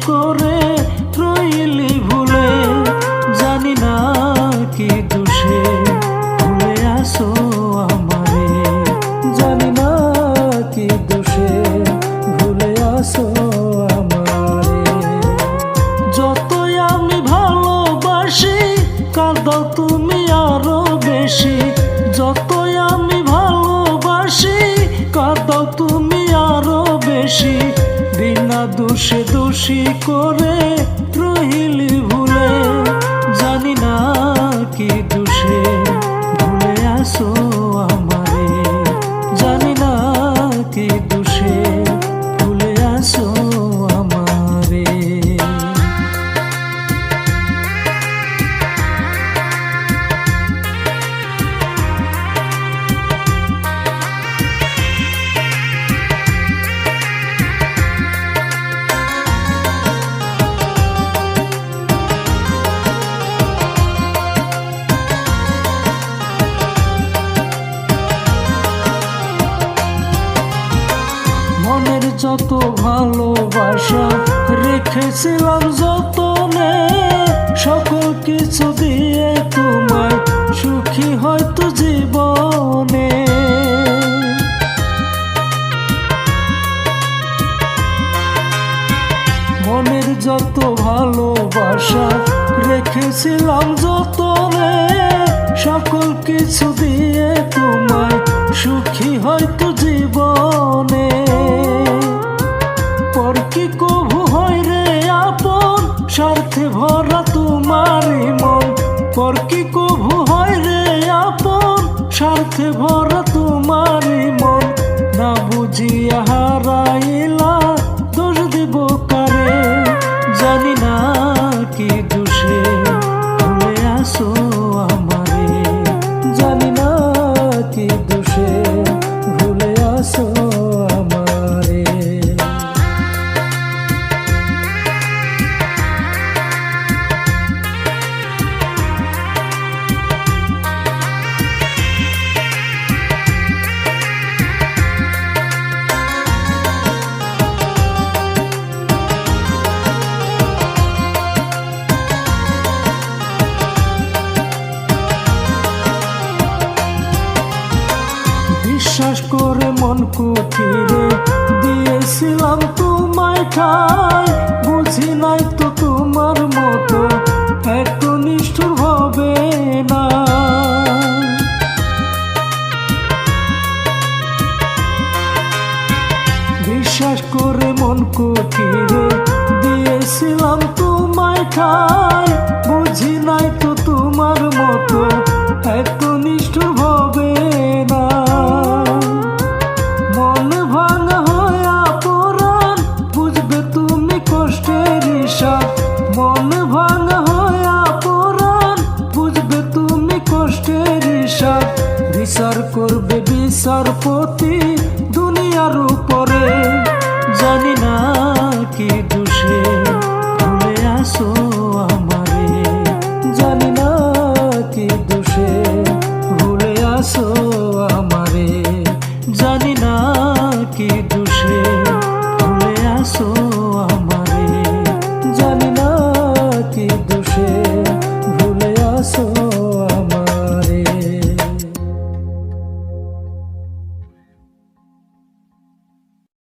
করে রইলি ভুলে, জানি না কি দোষে ভুলে আসো আমারে, জানি না কি দোষে ভুলে আসো আমারে। যতই আমি ভালোবাসি কাঁদো তুমি আরো বেশি, যতই আমি ভালোবাসি কাঁদো তুমি আরো বেশি, বিনা দোষে দোষী করে রইলি ভুলে, জানি না কি দোষে ভুলে আসো আমারে, জানি না কি দোষে ভুলে আসো আমারে। মনের যত ভালোবাসা রেখেছিলাম যতনে, সকল কিছু দিয়ে তোমায় সুখী হয়তো জীবনে। মনের যত ভালোবাসা রেখেছিলাম যতনে, সকল কিছু দিয়ে তোমায় সুখী হয়তো জীবনে। পর কি কভু হয় রে আপন স্বার্থে ভরা তোমারই মন, পর কি কভু হয় রে আপন স্বার্থে ভরা তোমারই মন, না বুঝিয়া হারাইলা দোষ দিব কারে, জানি না কি দোষে ভুলে আসো আমারে, জানি না কি দোষে ভুলে আসো আমারে। বিশ্বাস করে মন কুঠিরে দিয়েছিলাম তোমায় ঠাই, বুঝি নাই তো তোমার মতো এত নিষ্ঠুর হবে না। বিশ্বাস করে মন কুঠিরে দিয়েছিলাম তোমায় ঠাই, বুঝি নাই তো তোমার মতো এত নিষ্ঠুর হবে না। মন ভাঙা হয়া পরাণ বুঝবে তুমি কষ্টের হিসাব, মন ভাঙা হয়া পরাণ বুঝবে তুমি কষ্টের হিসাব, বিচার করবে বিচারপতি দুনিয়ার উপরে, জানি না কি দোষে ভুলে আসো